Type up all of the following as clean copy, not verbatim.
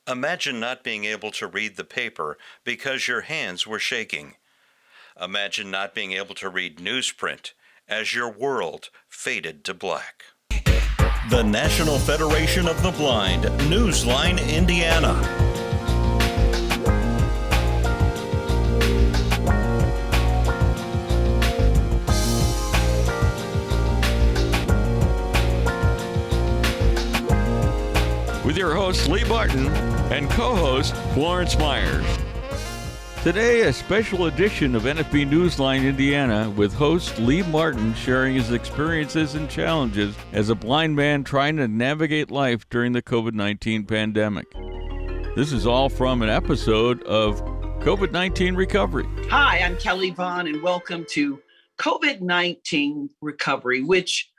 Imagine not being able to read the paper because your hands were shaking. Imagine not being able to read newsprint as your world faded to black. The National Federation of the Blind, Newsline, Indiana. With your host, Lee Martin, and co-host, Florence Myers. Today, a special edition of NFB Newsline Indiana with host Lee Martin sharing his experiences and challenges as a blind man trying to navigate life during the COVID-19 pandemic. This is all from an episode of COVID-19 Recovery. Hi, I'm Kelly Vaughn, and welcome to COVID-19 Recovery, which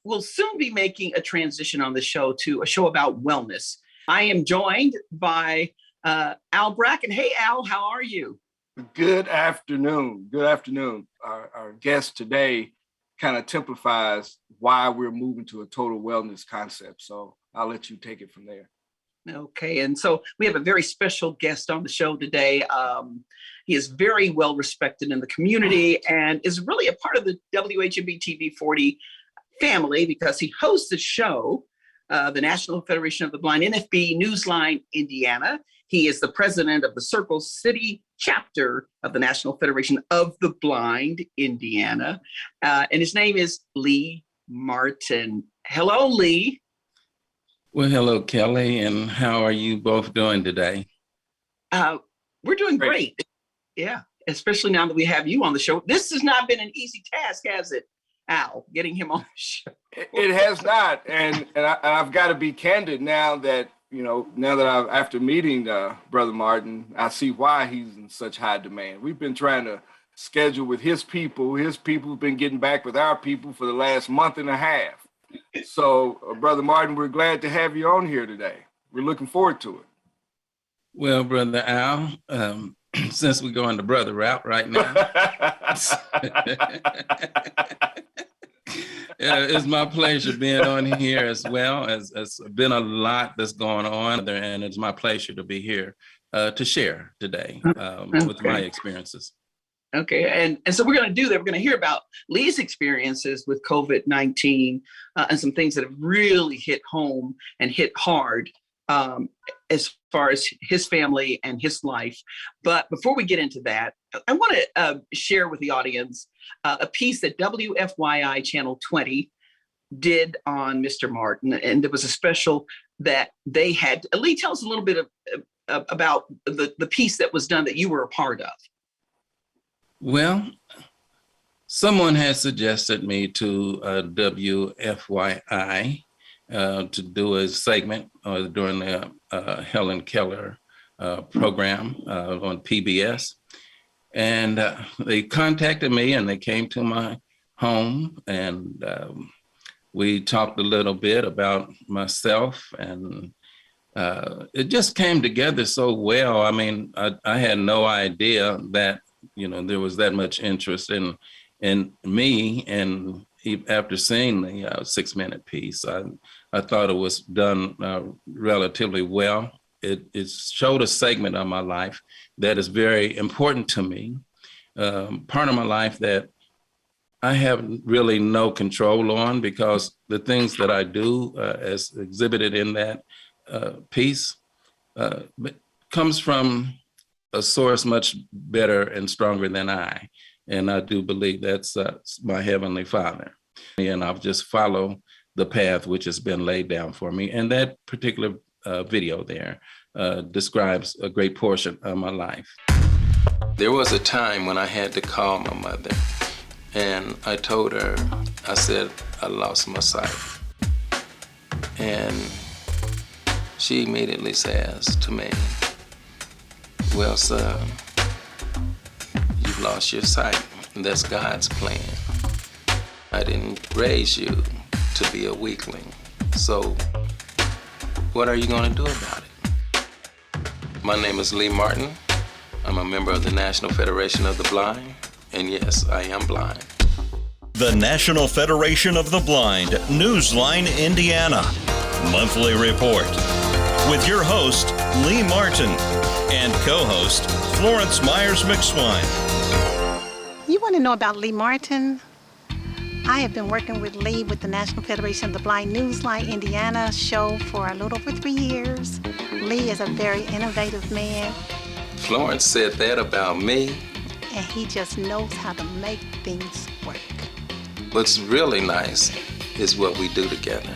we'll soon be making a transition on the show to a show about wellness. I am joined by Al Bracken. Hey, Al, how are you? Good afternoon. Good afternoon. Our guest today kind of typifies why we're moving to a total wellness concept. So I'll let you take it from there. Okay, and so we have a very special guest on the show today. He is very well respected in the community and is really a part of the WHMB TV 40 family because he hosts a show, the National Federation of the Blind, NFB Newsline, Indiana. He is the president of the Circle City chapter of the National Federation of the Blind, Indiana. And his name is Lee Martin. Hello, Lee. Well, hello, Kelly. And how are you both doing today? We're doing great. Yeah, especially now that we have you on the show. This has not been an easy task, has it, Al, getting him on the show? It has not. And I've got to be candid now that, after meeting Brother Martin, I see why he's in such high demand. We've been trying to schedule with his people. His people have been getting back with our people for the last month and a half. So, Brother Martin, we're glad to have you on here today. We're looking forward to it. Well, Brother Al, since we're going the brother route right now, it's my pleasure being on here as well. It's been a lot that's going on there, and it's my pleasure to be here to share today with my experiences. Okay, and so we're going to do that. We're going to hear about Lee's experiences with COVID-19 and some things that have really hit home and hit hard as far as his family and his life. But before we get into that, I want to share with the audience a piece that WFYI Channel 20 did on Mr. Martin. And there was a special that they had. Lee, tell us a little bit about the piece that was done that you were a part of. Well, someone had suggested me to WFYI to do a segment during the Helen Keller program on PBS. And they contacted me and they came to my home and we talked a little bit about myself and it just came together so well. I mean, I had no idea that, there was that much interest in me. And after seeing the 6-minute piece, I thought it was done relatively well. It showed a segment of my life that is very important to me, part of my life that I have really no control on because the things that I do as exhibited in that piece comes from a source much better and stronger than I. And I do believe that's my Heavenly Father. And I'll just follow the path which has been laid down for me. And that particular video there describes a great portion of my life. There was a time when I had to call my mother. And I told her, I said, I lost my sight. And she immediately says to me, well, son, you've lost your sight, and that's God's plan. I didn't raise you to be a weakling, so what are you going to do about it? My name is Lee Martin. I'm a member of the National Federation of the Blind, and yes, I am blind. The National Federation of the Blind, Newsline, Indiana. Monthly report. with your host, Lee Martin, and co-host, Florence Myers-McSwine. You want to know about Lee Martin? I have been working with Lee with the National Federation of the Blind Newsline Indiana show for a little over 3 years. Lee is a very innovative man. Florence said that about me. And he just knows how to make things work. What's really nice is what we do together.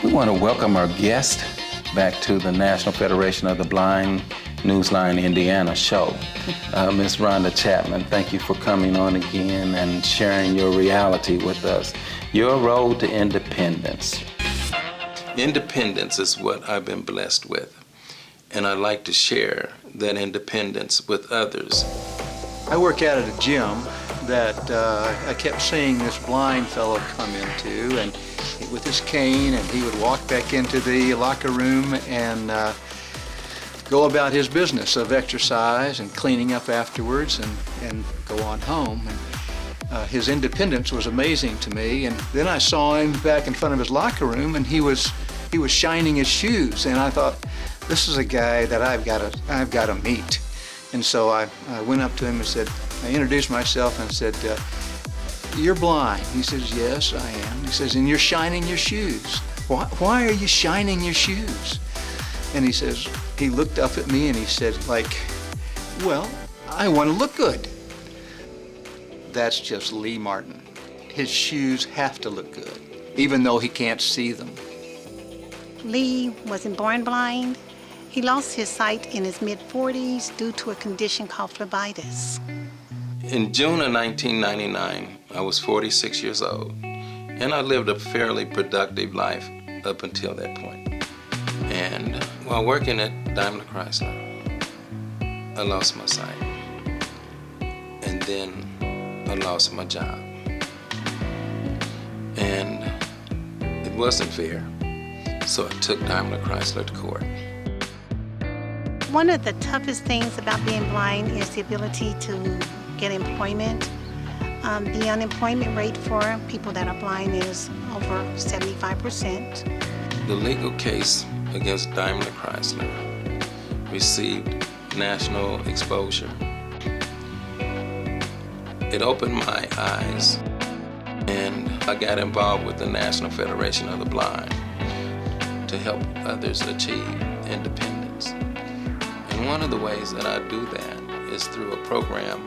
We want to welcome our guest back to the National Federation of the Blind Newsline Indiana show. Ms. Rhonda Chapman, thank you for coming on again and sharing your reality with us. Your road to independence. Independence is what I've been blessed with, and I like to share that independence with others. I work out at a gym that I kept seeing this blind fellow come into, and with his cane, and he would walk back into the locker room and go about his business of exercise and cleaning up afterwards and go on home. And his independence was amazing to me. And then I saw him back in front of his locker room, and he was shining his shoes, and I thought, this is a guy that I've got to meet. And so I went up to him and said, I introduced myself and said, you're blind. He says, yes, I am. He says, and you're shining your shoes. Why are you shining your shoes? And he says, he looked up at me and he said, well, I want to look good. That's just Lee Martin. His shoes have to look good, even though he can't see them. Lee wasn't born blind. He lost his sight in his mid-40s due to a condition called phlebitis. In June of 1999, I was 46 years old, and I lived a fairly productive life up until that point. And while working at Daimler Chrysler, I lost my sight. And then I lost my job. And it wasn't fair, so I took Daimler Chrysler to court. One of the toughest things about being blind is the ability to get employment. The unemployment rate for people that are blind is over 75%. The legal case against Daimler Chrysler received national exposure. It opened my eyes, and I got involved with the National Federation of the Blind to help others achieve independence. And one of the ways that I do that is through a program,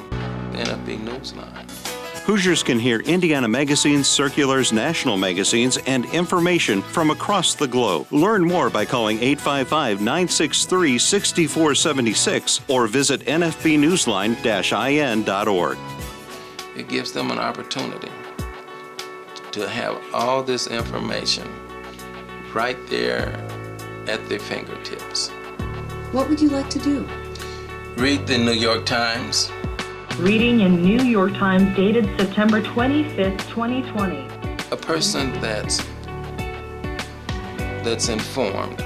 the NFBN Newsline. Hoosiers can hear Indiana magazines, circulars, national magazines, and information from across the globe. Learn more by calling 855-963-6476 or visit nfbnewsline-in.org. It gives them an opportunity to have all this information right there at their fingertips. What would you like to do? Read the New York Times. Reading in New York Times dated September 25th, 2020. A person that's informed,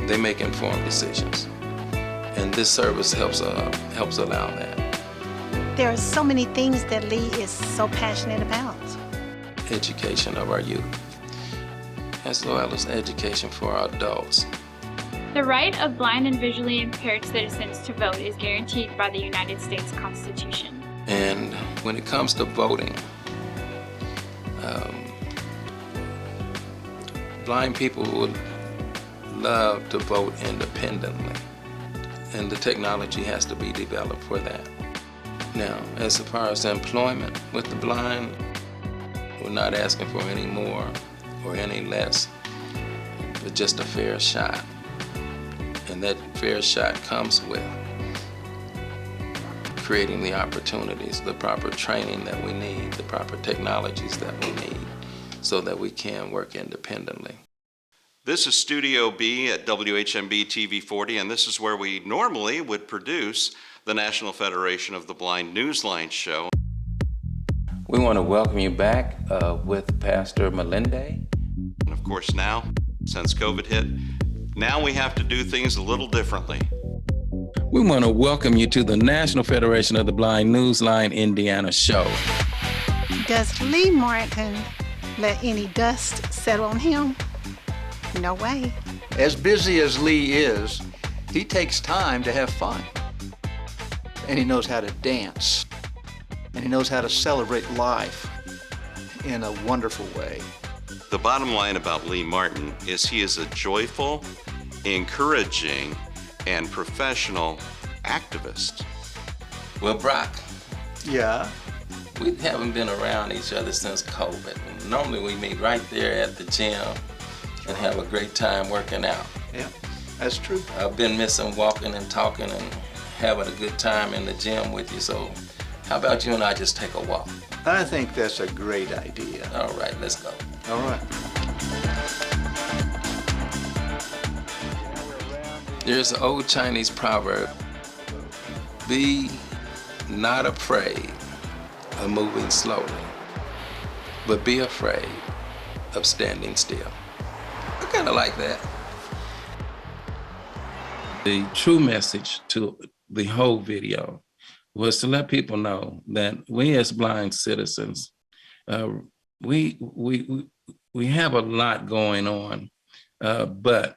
they make informed decisions. And this service helps allow that. There are so many things that Lee is so passionate about. Education of our youth, as well as education for our adults. The right of blind and visually impaired citizens to vote is guaranteed by the United States Constitution. And when it comes to voting, blind people would love to vote independently, and the technology has to be developed for that. Now, as far as employment with the blind, we're not asking for any more or any less, but just a fair shot. And that fair shot comes with creating the opportunities, the proper training that we need, the proper technologies that we need, so that we can work independently. This is Studio B at WHMB TV 40, and this is where we normally would produce the National Federation of the Blind Newsline show. We want to welcome you back with Pastor Melinde. And of course now, since COVID hit, now we have to do things a little differently. We want to welcome you to the National Federation of the Blind Newsline Indiana show. Does Lee Martin let any dust settle on him? No way. As busy as Lee is, he takes time to have fun. And he knows how to dance. And he knows how to celebrate life in a wonderful way. The bottom line about Lee Martin is he is a joyful, encouraging, and professional activist. Well, Brock, Yeah. we haven't been around each other since COVID. Normally we meet right there at the gym and have a great time working out. Yeah, that's true. I've been missing walking and talking and having a good time in the gym with you, so how about you and I just take a walk? I think that's a great idea. All right, let's go. All right. There's an old Chinese proverb, be not afraid of moving slowly, but be afraid of standing still. I kind of like that. The true message to the whole video was to let people know that we as blind citizens, we have a lot going on, but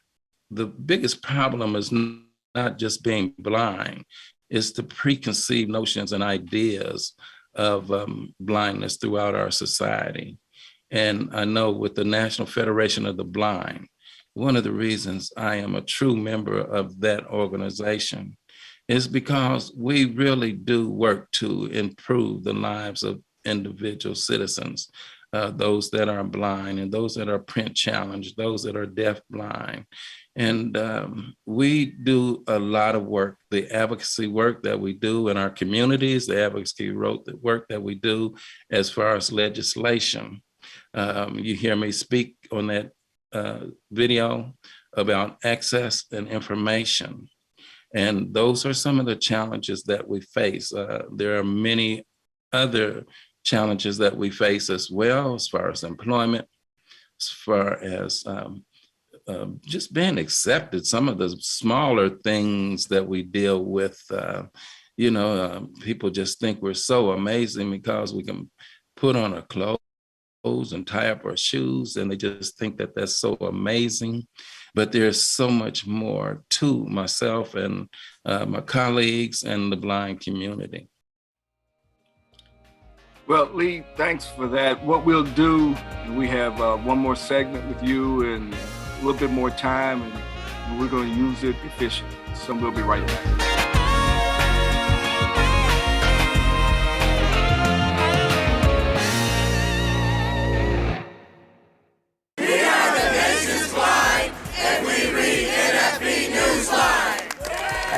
the biggest problem is not just being blind, it's the preconceived notions and ideas of blindness throughout our society. And I know with the National Federation of the Blind, one of the reasons I am a true member of that organization is because we really do work to improve the lives of individual citizens, those that are blind and those that are print challenged, those that are deaf blind. And we do a lot of work, the advocacy work that we do in our communities, the advocacy work that we do as far as legislation. You hear me speak on that video about access and information. And those are some of the challenges that we face. There are many other challenges that we face as well, as far as employment, as far as just being accepted. Some of the smaller things that we deal with, people just think we're so amazing because we can put on our clothes and tie up our shoes, and they just think that that's so amazing. But there's so much more to myself and my colleagues and the blind community. Well, Lee, thanks for that. What we'll do, we have one more segment with you and a little bit more time, and we're going to use it efficiently. So we'll be right back.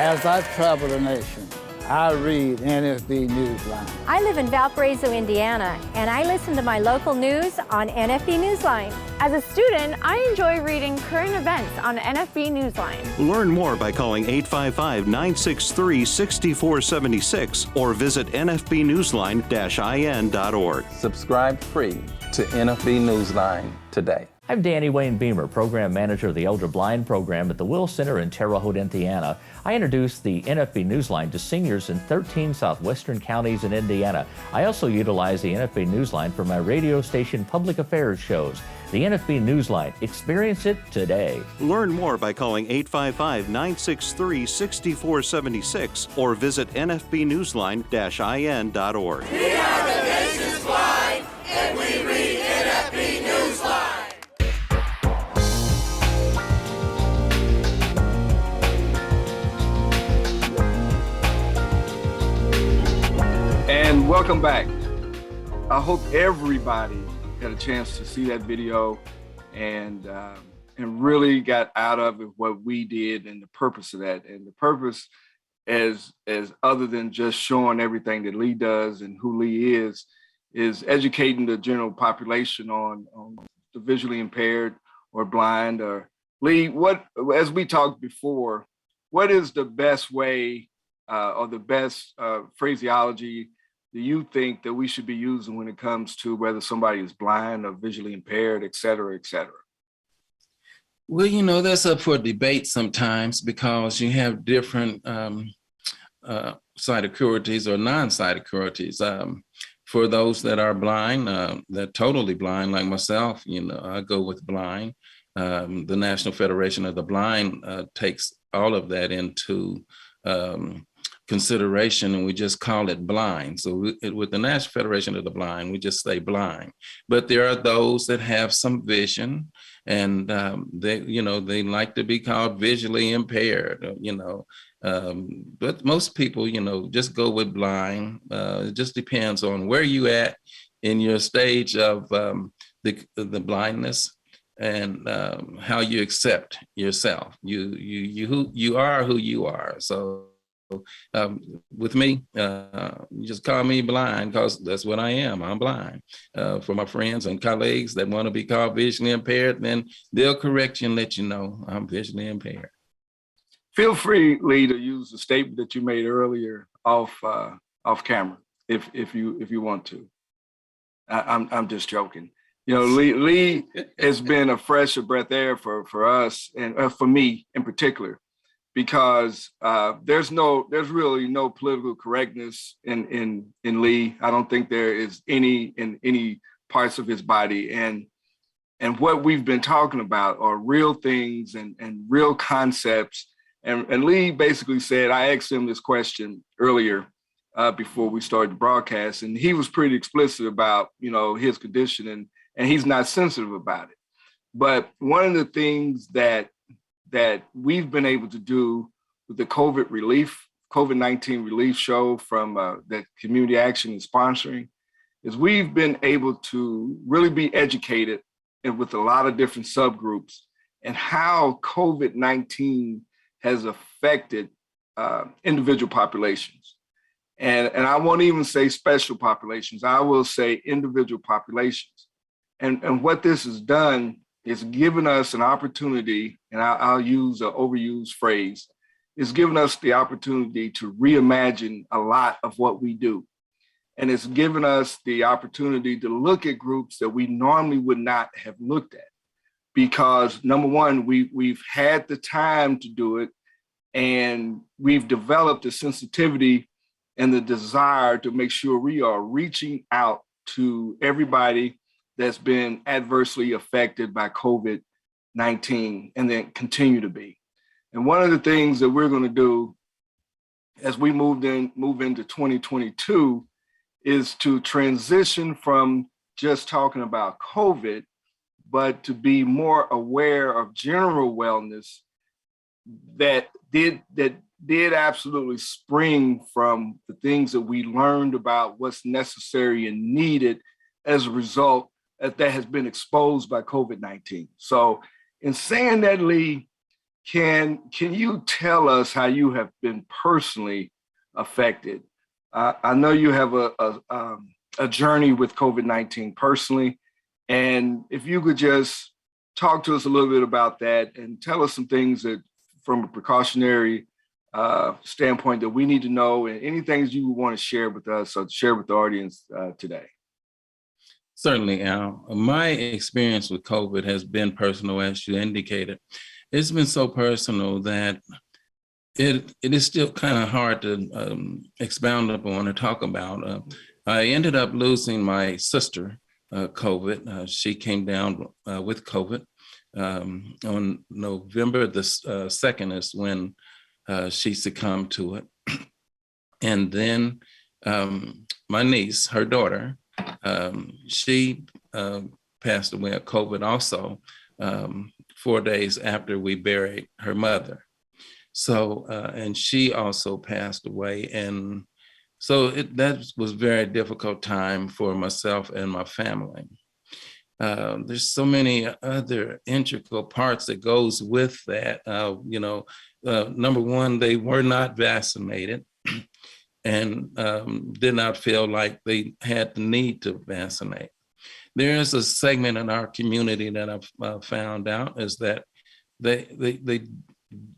As I travel the nation, I read NFB Newsline. I live in Valparaiso, Indiana, and I listen to my local news on NFB Newsline. As a student, I enjoy reading current events on NFB Newsline. Learn more by calling 855-963-6476 or visit nfbnewsline-in.org. Subscribe free to NFB Newsline today. I'm Danny Wayne Beamer, Program Manager of the Elder Blind Program at the Will Center in Terre Haute, Indiana. I introduce the NFB Newsline to seniors in 13 southwestern counties in Indiana. I also utilize the NFB Newsline for my radio station public affairs shows. The NFB Newsline. Experience it today. Learn more by calling 855-963-6476 or visit nfbnewsline-in.org. We are the nation's blind, and we read NFB Newsline. And welcome back. I hope everybody got a chance to see that video and really got out of it what we did and the purpose of that. And the purpose as other than just showing everything that Lee does and who Lee is educating the general population on the visually impaired or blind. Or Lee, what, as we talked before, what is the best way or the best phraseology do you think that we should be using when it comes to whether somebody is blind or visually impaired, et cetera, et cetera? Well, that's up for debate sometimes because you have different sight acuities or non-sight acuities. For those that are blind, that totally blind, like myself, I go with blind. The National Federation of the Blind takes all of that into consideration, and we just call it blind. So with the National Federation of the Blind, we just say blind. But there are those that have some vision, and they like to be called visually impaired, but most people, just go with blind. It just depends on where you at in your stage of the blindness, and how you accept yourself. You are who you are. So with me, you just call me blind because that's what I am. I'm blind. For my friends and colleagues that want to be called visually impaired, then they'll correct you and let you know I'm visually impaired. Feel free, Lee, to use the statement that you made earlier off camera if you want to. I'm just joking. Lee has been a fresh breath of air for us and for me in particular, because there's really no political correctness in Lee. I don't think there is any in any parts of his body, and what we've been talking about are real things and real concepts. And Lee basically said, I asked him this question earlier before we started the broadcast, and he was pretty explicit about his condition, and he's not sensitive about it. But one of the things that we've been able to do with the COVID-19 relief show from that Community Action is sponsoring, is we've been able to really be educated and with a lot of different subgroups and how COVID-19 has affected individual populations. And I won't even say special populations, I will say individual populations. And what this has done is given us an opportunity, and I'll use an overused phrase, it's given us the opportunity to reimagine a lot of what we do. And it's given us the opportunity to look at groups that we normally would not have looked at. Because number one, we've had the time to do it, and we've developed the sensitivity and the desire to make sure we are reaching out to everybody that's been adversely affected by COVID-19 and then continue to be. And one of the things that we're going to do as we move into 2022 is to transition from just talking about COVID, but to be more aware of general wellness that did absolutely spring from the things that we learned about what's necessary and needed as a result that has been exposed by COVID-19. So in saying that, Lee, can you tell us how you have been personally affected? I know you have a journey with COVID-19 personally, and if you could just talk to us a little bit about that and tell us some things that from a precautionary standpoint that we need to know, and any things you want to share with us or share with the audience today. Certainly, Al. My experience with COVID has been personal, as you indicated. It's been so personal that it is still kind of hard to expound upon or talk about. I ended up losing my sister, COVID. She came down with COVID. On November the 2nd is when she succumbed to it. And then my niece, her daughter, she passed away of COVID also 4 days after we buried her mother. So, and she also passed away. And so that was a very difficult time for myself and my family. There's so many other integral parts that goes with that. Number one, they were not vaccinated and did not feel like they had the need to vaccinate. There is a segment in our community that I've found out is that they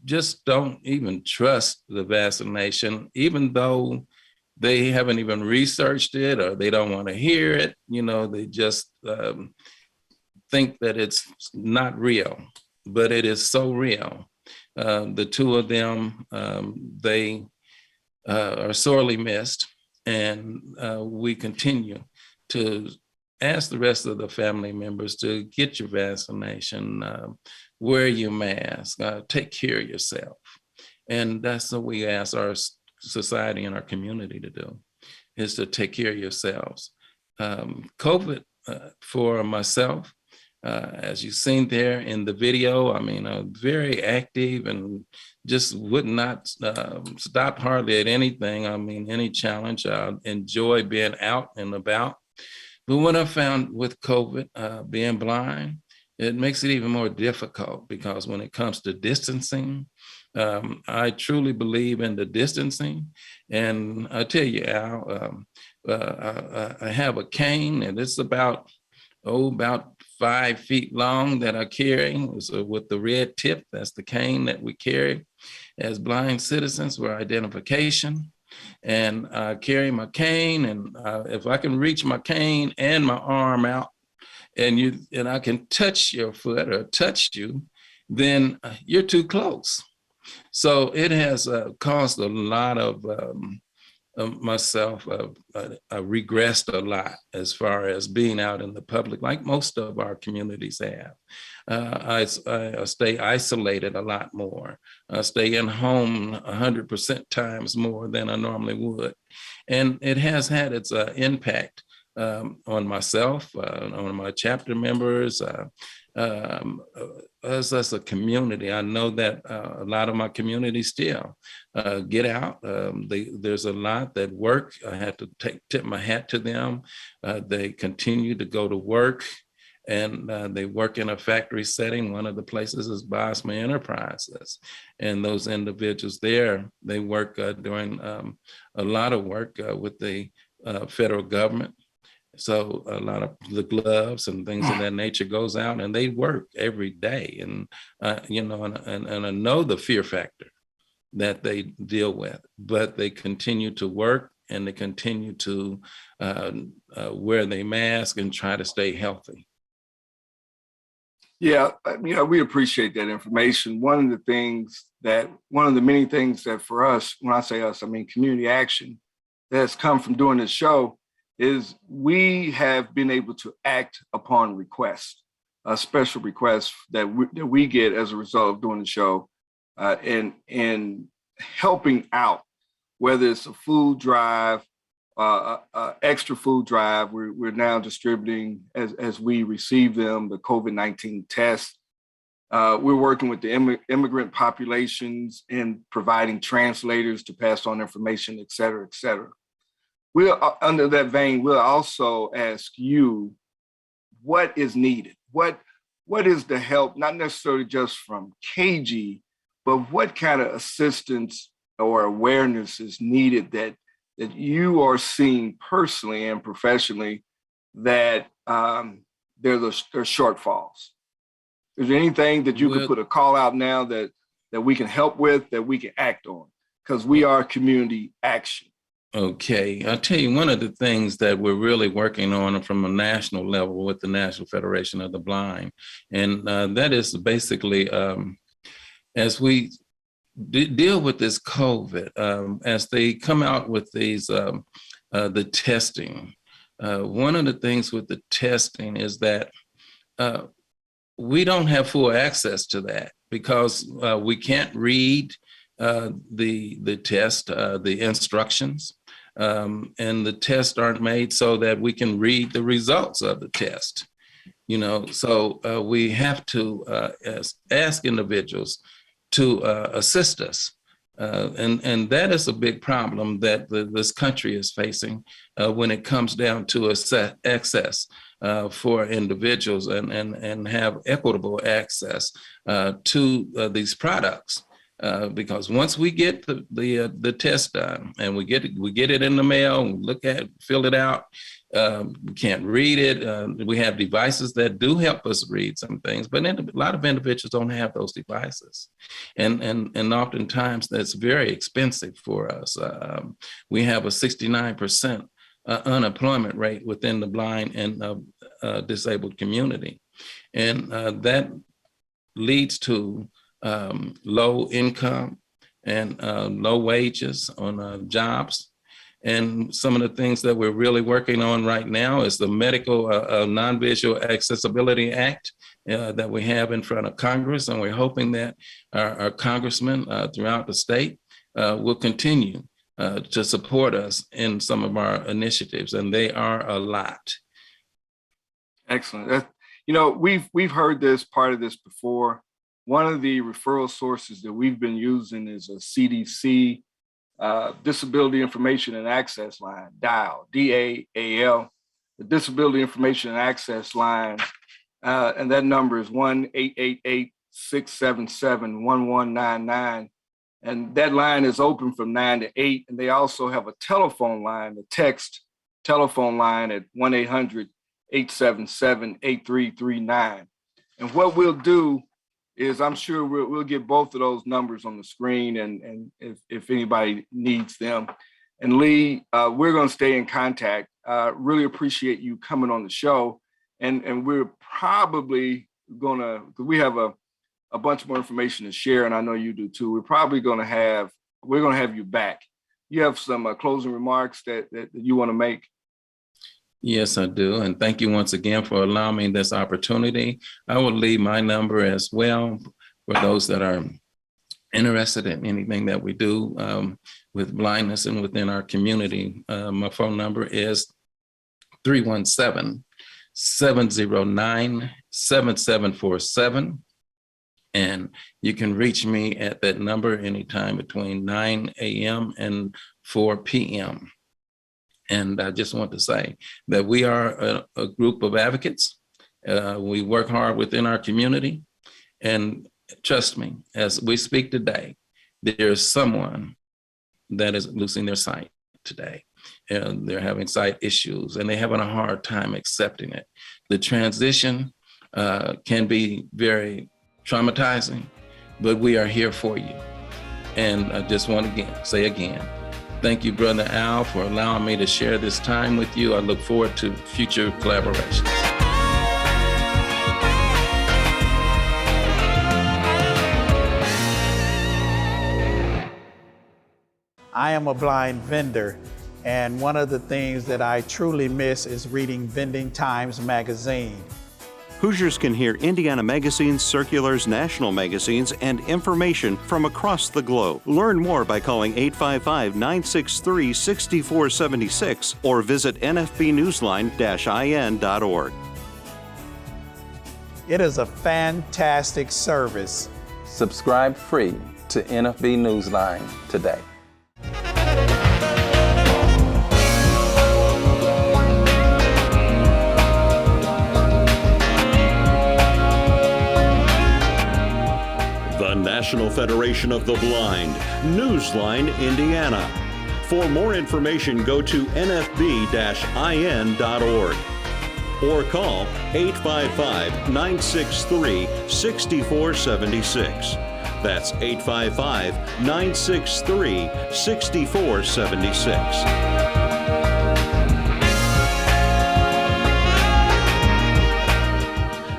just don't even trust the vaccination, even though they haven't even researched it or they don't want to hear it. They just think that it's not real, but it is so real. The two of them, they are sorely missed, and we continue to ask the rest of the family members to get your vaccination, wear your mask, take care of yourself. And that's what we ask our society and our community to do, is to take care of yourselves. COVID for myself, as you've seen there in the video, I mean, very active and just would not stop hardly at anything. I mean, any challenge. I enjoy being out and about. But what I found with COVID, being blind, it makes it even more difficult, because when it comes to distancing, I truly believe in the distancing. And I tell you, Al, I have a cane, and it's about 5 feet long that I carry. So with the red tip, that's the cane that we carry as blind citizens for identification. And I carry my cane, and if I can reach my cane and my arm out, and I can touch your foot or touch you, then you're too close. So it has caused a lot of myself. I regressed a lot as far as being out in the public, like most of our communities have. I stay isolated a lot more. I stay in home 100% times more than I normally would. And it has had its impact on myself, on my chapter members, as a community. I know that a lot of my community still get out. There's a lot that work. I have to tip my hat to them. They continue to go to work, and they work in a factory setting. One of the places is Bosma Enterprises, and those individuals there, they work doing a lot of work with the federal government. So a lot of the gloves and things of that nature goes out, and they work every day. And, and I know the fear factor that they deal with, but they continue to work, and they continue to wear their mask and try to stay healthy. Yeah, we appreciate that information. One of the many things that for us, when I say us, I mean community action, that's come from doing this show, is we have been able to act upon requests, special requests that we get as a result of doing the show, and helping out, whether it's a food drive, extra food drive. We're now distributing, as we receive them, the COVID-19 tests. We're working with the immigrant populations and providing translators to pass on information, et cetera, et cetera. Under that vein, we'll also ask you what is needed. What is the help, not necessarily just from KG, but what kind of assistance or awareness is needed that you are seeing personally and professionally that there's shortfalls? Is there anything that you could put a call out now that we can help with, that we can act on? Because we are community action. Okay, I'll tell you, one of the things that we're really working on from a national level with the National Federation of the Blind, and that is basically as we deal with this COVID, as they come out with these, the testing, one of the things with the testing is that we don't have full access to that, because we can't read the test, the instructions. And the tests aren't made so that we can read the results of the test, so we have to ask individuals to assist us. And that is a big problem that this country is facing when it comes down to access for individuals and have equitable access to these products. Because once we get the test done and we get it in the mail, and look at it, fill it out, we can't read it. We have devices that do help us read some things, but a lot of individuals don't have those devices, and oftentimes that's very expensive for us. We have a 69% unemployment rate within the blind and disabled community, and that leads to low income and low wages on jobs. And some of the things that we're really working on right now is the Medical Non-Visual Accessibility Act that we have in front of Congress. And we're hoping that our congressmen throughout the state will continue to support us in some of our initiatives. And they are a lot. Excellent. We've heard part of this before. One of the referral sources that we've been using is a CDC Disability Information and Access Line, DIAL, DAAL, the Disability Information and Access Line, and that number is 1-888-677-1199. And that line is open from 9 to 8. And they also have a telephone line, the text telephone line at 1-800-877-8339. And what we'll do is I'm sure we'll get both of those numbers on the screen and if anybody needs them. And Lee, we're going to stay in contact. Really appreciate you coming on the show. And we're probably going to, because we have a bunch more information to share, and I know you do too. We're going to have you back. You have some closing remarks that you want to make? Yes, I do. And thank you once again for allowing me this opportunity. I will leave my number as well for those that are interested in anything that we do with blindness and within our community. My phone number is 317-709-7747. And you can reach me at that number anytime between 9 a.m. and 4 p.m. And I just want to say that we are a group of advocates. We work hard within our community. And trust me, as we speak today, there's someone that is losing their sight today. And they're having sight issues and they're having a hard time accepting it. The transition can be very traumatizing, but we are here for you. And I just want to say again, thank you, Brother Al, for allowing me to share this time with you. I look forward to future collaborations. I am a blind vendor, and one of the things that I truly miss is reading Vending Times magazine. Hoosiers can hear Indiana magazines, circulars, national magazines, and information from across the globe. Learn more by calling 855-963-6476 or visit nfbnewsline-in.org. It is a fantastic service. Subscribe free to NFB Newsline today. The National Federation of the Blind, Newsline, Indiana. For more information, go to nfb-in.org or call 855-963-6476. That's 855-963-6476.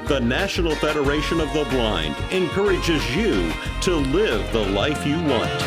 The National Federation of the Blind encourages you to live the life you want.